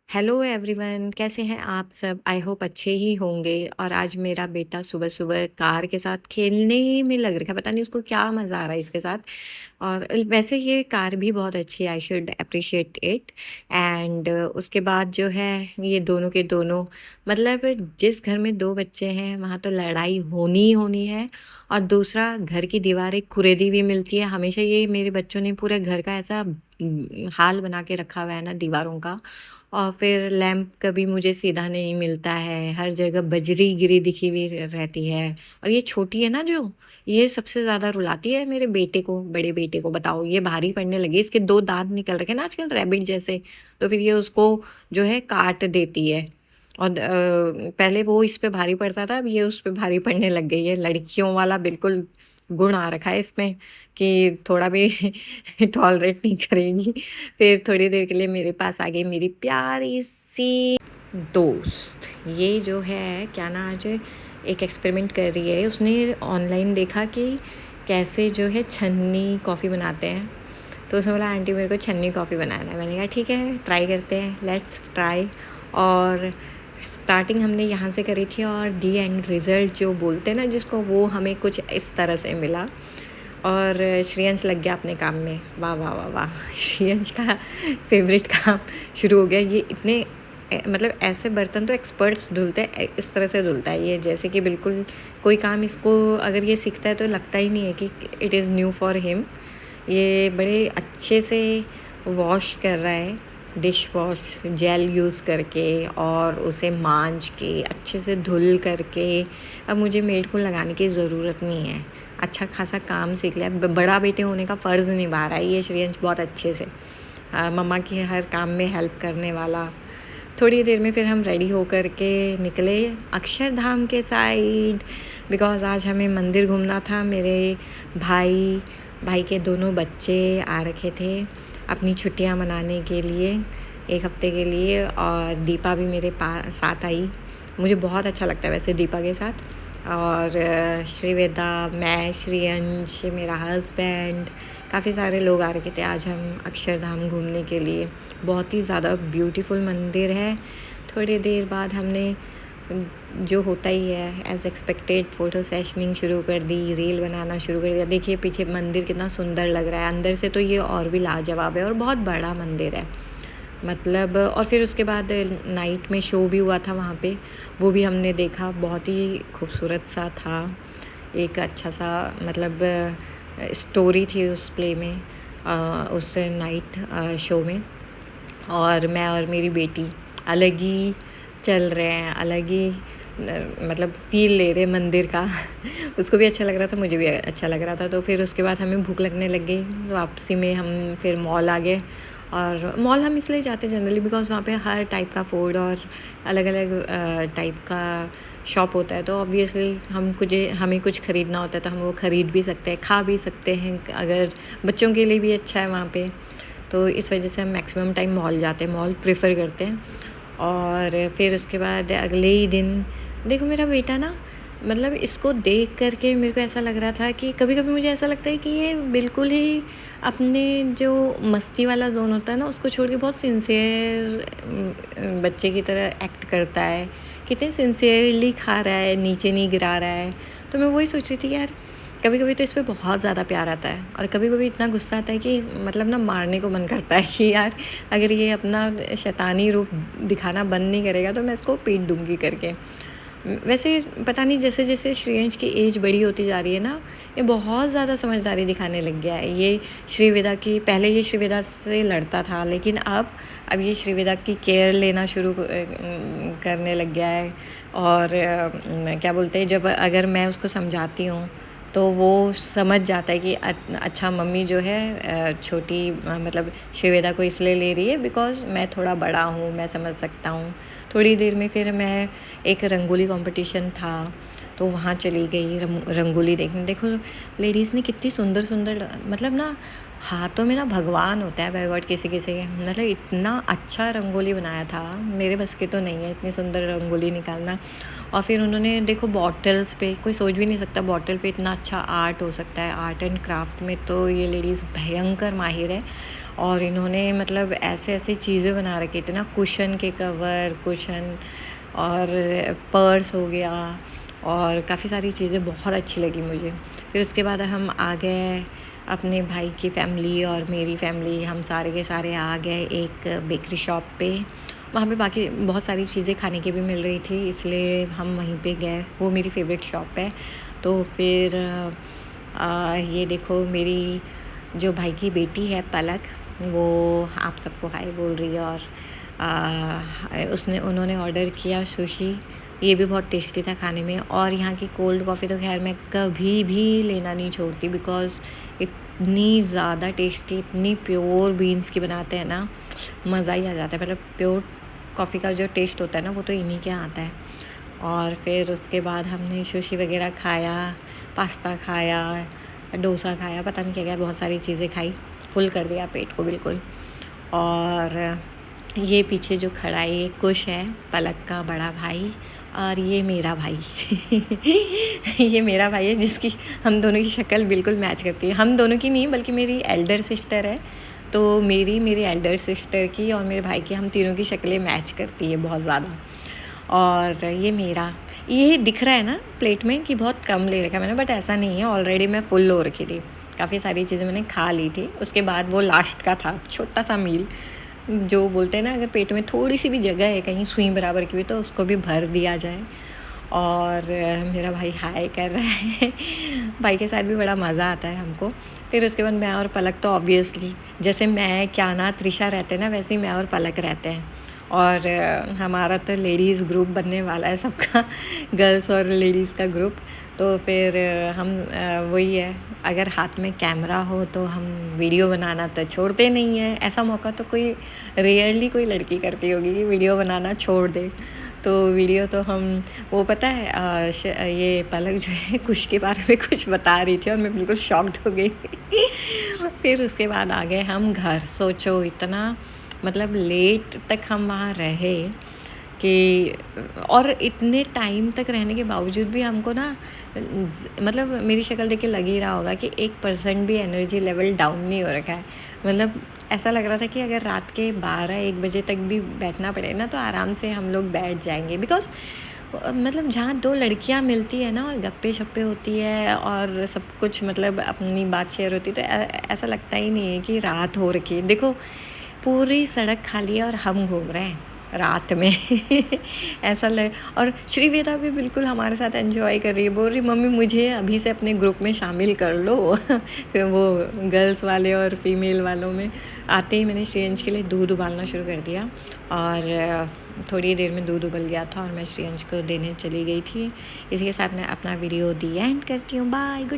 Hello everyone, कैसे हैं आप सब? आई होप अच्छे ही होंगे। और आज मेरा बेटा सुबह सुबह कार के साथ खेलने में लग रखा है, पता नहीं उसको क्या मज़ा आ रहा है इसके साथ। और वैसे ये कार भी बहुत अच्छी है, I should appreciate it. And उसके बाद जो है ये दोनों के दोनों, मतलब जिस घर में दो बच्चे हैं वहाँ तो लड़ाई होनी ही होनी है। और दूसरा, घर की दीवारें कुरेदी हुई मिलती है हमेशा। ये मेरे बच्चों ने पूरे घर का ऐसा हाल बना के रखा हुआ है ना दीवारों का। और फिर लैंप कभी मुझे सीधा नहीं मिलता है, हर जगह बजरी गिरी दिखी हुई रहती है। और ये छोटी है ना जो, ये सबसे ज़्यादा रुलाती है मेरे बेटे को, बड़े बेटे को। बताओ, ये भारी पड़ने लगे, इसके दो दांत निकल रखे ना आजकल रैबिट जैसे। तो फिर ये उसको जो है काट देती है। और पहले वो इस पे भारी पड़ता था, अब ये उस पे भारी पड़ने लग गई है। लड़कियों वाला बिल्कुल गुण आ रखा है इसमें कि थोड़ा भी टॉलरेट नहीं करेगी। फिर थोड़ी देर के लिए मेरे पास आ गई मेरी प्यारी सी दोस्त। ये जो है क्या ना, आज एक एक्सपेरिमेंट कर रही है। उसने ऑनलाइन देखा कि कैसे जो है छन्नी कॉफ़ी बनाते हैं। तो उसने बोला आंटी मेरे को छन्नी कॉफ़ी बनाना है। मैंने कहा ठीक है, ट्राई करते हैं, लेट्स ट्राई। और स्टार्टिंग हमने यहाँ से करी थी और दी एंड रिज़ल्ट जो बोलते हैं ना जिसको, वो हमें कुछ इस तरह से मिला। और श्रेयंश लग गया अपने काम में। वाह वाह वाह वाह, श्रेयंश का फेवरेट काम शुरू हो गया। ये इतने मतलब ऐसे बर्तन तो एक्सपर्ट्स धुलते हैं, इस तरह से धुलता है ये, जैसे कि बिल्कुल कोई काम इसको अगर ये सीखता है तो लगता ही नहीं है कि it is new for him. ये बड़े अच्छे से वॉश कर रहा है, डिश वॉश जेल यूज़ करके, और उसे मांज के अच्छे से धुल करके। अब मुझे मेड को लगाने की ज़रूरत नहीं है, अच्छा खासा काम सीख लिया। बड़ा बेटे होने का फ़र्ज़ निभा रहा है ये श्रेयंश बहुत अच्छे से, मम्मा की हर काम में हेल्प करने वाला। थोड़ी देर में फिर हम रेडी होकर के निकले अक्षरधाम के साइड, बिकॉज़ आज हमें मंदिर घूमना था। मेरे भाई के दोनों बच्चे आ रखे थे अपनी छुट्टियां मनाने के लिए, एक हफ्ते के लिए। और दीपा भी मेरे साथ आई। मुझे बहुत अच्छा लगता है वैसे दीपा के साथ। और श्रीवेदा, मैं, श्रेयंश, मेरा हस्बैंड, काफ़ी सारे लोग आ रखे थे आज हम अक्षरधाम घूमने के लिए। बहुत ही ज़्यादा ब्यूटीफुल मंदिर है। थोड़ी देर बाद हमने जो होता ही है एज़ एक्सपेक्टेड फ़ोटो सेशनिंग शुरू कर दी, रील बनाना शुरू कर दिया। देखिए पीछे मंदिर कितना सुंदर लग रहा है, अंदर से तो ये और भी लाजवाब है और बहुत बड़ा मंदिर है मतलब। और फिर उसके बाद नाइट में शो भी हुआ था वहाँ पे, वो भी हमने देखा, बहुत ही खूबसूरत सा था। एक अच्छा सा मतलब स्टोरी थी उस प्ले में, उस नाइट शो में। और मैं और मेरी बेटी अलग ही चल रहे हैं, अलग ही मतलब फ़ील ले रहे मंदिर का। उसको भी अच्छा लग रहा था, मुझे भी अच्छा लग रहा था। तो फिर उसके बाद हमें भूख लगने लग गई, तो वापसी में हम फिर मॉल आ गए। और मॉल हम इसलिए जाते जनरली बिकॉज़ वहाँ पे हर टाइप का फूड और अलग अलग टाइप का शॉप होता है। तो ऑब्वियसली हमें कुछ ख़रीदना होता है तो हम वो ख़रीद भी सकते हैं, खा भी सकते हैं। अगर बच्चों के लिए भी अच्छा है वहाँ पे, तो इस वजह से हम मैक्सिमम टाइम मॉल जाते हैं, मॉल प्रेफर करते हैं। और फिर उसके बाद अगले ही दिन देखो मेरा बेटा ना, मतलब इसको देख कर के मेरे को ऐसा लग रहा था कि कभी कभी मुझे ऐसा लगता है कि ये बिल्कुल ही अपने जो मस्ती वाला जोन होता है ना उसको छोड़ के बहुत सिंसियर बच्चे की तरह एक्ट करता है। कितने सिंसियरली खा रहा है, नीचे नहीं गिरा रहा है। तो मैं वही सोच रही थी यार, कभी कभी तो इस पर बहुत ज़्यादा प्यार आता है और कभी कभी इतना गुस्सा आता है कि मतलब ना मारने को मन करता है कि यार अगर ये अपना शैतानी रूप दिखाना बंद नहीं करेगा तो मैं इसको पीट दूंगी करके। वैसे पता नहीं जैसे जैसे श्रेयंश की एज बड़ी होती जा रही है ना, ये बहुत ज़्यादा समझदारी दिखाने लग गया है। ये श्रीवेदा की, पहले ये श्रीवेदा से लड़ता था लेकिन अब ये श्रीवेदा की केयर लेना शुरू करने लग गया है। और क्या बोलते हैं, जब अगर मैं उसको समझाती हूँ तो वो समझ जाता है कि अच्छा मम्मी जो है छोटी मतलब श्रीवेदा को इसलिए ले रही है बिकॉज़ मैं थोड़ा बड़ा हूँ, मैं समझ सकता हूँ। थोड़ी देर में फिर मैं, एक रंगोली कंपटीशन था तो वहाँ चली गई रंगोली देखने। देखो लेडीज़ ने कितनी सुंदर सुंदर, मतलब ना हाथों में ना भगवान होता है बाय गॉड किसी किसी के, मतलब इतना अच्छा रंगोली बनाया था। मेरे बस की तो नहीं है इतनी सुंदर रंगोली निकालना। और फिर उन्होंने देखो बॉटल्स पे, कोई सोच भी नहीं सकता बॉटल पे इतना अच्छा आर्ट हो सकता है। आर्ट एंड क्राफ्ट में तो ये लेडीज़ भयंकर माहिर है। और इन्होंने मतलब ऐसे-ऐसे चीज़ें बना रखी थी ना, कुशन के कवर, कुशन और पर्स हो गया और काफ़ी सारी चीज़ें बहुत अच्छी लगी मुझे। फिर उसके बाद हम आ गए अपने भाई की फैमिली और मेरी फैमिली, हम सारे के सारे आ गए एक बेकरी शॉप पे। वहाँ पे बाकी बहुत सारी चीज़ें खाने की भी मिल रही थी, इसलिए हम वहीं पे गए। वो मेरी फ़ेवरेट शॉप है। तो फिर ये देखो मेरी जो भाई की बेटी है पलक, वो आप सबको हाय बोल रही है और उन्होंने ऑर्डर किया सुशी। ये भी बहुत टेस्टी था खाने में। और यहाँ की कोल्ड कॉफ़ी तो खैर मैं कभी भी लेना नहीं छोड़ती, बिकॉज़ इतनी ज़्यादा टेस्टी, इतनी प्योर बीन्स की बनाते हैं ना, मज़ा ही आ जाता है। मतलब प्योर कॉफ़ी का जो टेस्ट होता है ना, वो तो इन्हीं के यहाँ आता है। और फिर उसके बाद हमने सुशी वगैरह खाया, पास्ता खाया, डोसा खाया, पता नहीं क्या-क्या बहुत सारी चीज़ें खाई। फुल कर दिया पेट को बिल्कुल। और ये पीछे जो खड़ा है ये कुश है, पलक का बड़ा भाई, और ये मेरा भाई। ये मेरा भाई है जिसकी हम दोनों की शक्ल बिल्कुल मैच करती है। हम दोनों की नहीं बल्कि मेरी एल्डर सिस्टर है, तो मेरी एल्डर सिस्टर की और मेरे भाई की, हम तीनों की शक्लें मैच करती है बहुत ज़्यादा। और ये दिख रहा है ना प्लेट में कि बहुत कम ले रखा है मैंने, बट ऐसा नहीं है, ऑलरेडी मैं फुल हो रखी थी। काफ़ी सारी चीज़ें मैंने खा ली थी। उसके बाद वो लास्ट का था छोटा सा मील, जो बोलते हैं ना अगर पेट में थोड़ी सी भी जगह है कहीं सुई बराबर की भी, तो उसको भी भर दिया जाए। और मेरा भाई हाय कर रहा है। भाई के साथ भी बड़ा मज़ा आता है हमको। फिर उसके बाद मैं और पलक तो ऑब्वियसली, जैसे मैं क्या ना त्रिशा रहते हैं ना, वैसे ही मैं और पलक रहते हैं। और हमारा तो लेडीज़ ग्रुप बनने वाला है सबका, गर्ल्स और लेडीज़ का ग्रुप। तो फिर हम वही है, अगर हाथ में कैमरा हो तो हम वीडियो बनाना तो छोड़ते नहीं हैं। ऐसा मौका तो कोई रेयरली कोई लड़की करती होगी कि वीडियो बनाना छोड़ दे। तो वीडियो तो हम, वो पता है ये पलक जो है कुश के बारे में कुछ बता रही थी और मैं बिल्कुल शॉक्ड हो गई थी। फिर उसके बाद आ गए हम घर। सोचो इतना मतलब लेट तक हम वहाँ रहे कि, और इतने टाइम तक रहने के बावजूद भी हमको ना मतलब मेरी शक्ल देख के लग ही रहा होगा कि 1% भी एनर्जी लेवल डाउन नहीं हो रखा है। मतलब ऐसा लग रहा था कि अगर रात के 12-1 बजे तक भी बैठना पड़े ना तो आराम से हम लोग बैठ जाएंगे। बिकॉज़ मतलब जहाँ 2 लड़कियाँ मिलती है ना और गप्पे शप्पे होती है और सब कुछ मतलब अपनी बात शेयर होती है, तो ऐसा लगता ही नहीं है कि रात हो रखी है। देखो पूरी सड़क खाली है और हम घूम रहे हैं रात में। ऐसा लग, और श्रीवेदा भी बिल्कुल हमारे साथ एंजॉय कर रही है, बोल रही मम्मी मुझे अभी से अपने ग्रुप में शामिल कर लो। फिर वो गर्ल्स वाले और फीमेल वालों में आते ही मैंने श्रेयांश के लिए दूध उबालना शुरू कर दिया। और थोड़ी देर में दूध उबल गया था और मैं श्रेयांश को देने चली गई थी। इसी के साथ मैं अपना वीडियो दी एंड करती हूँ। बाय।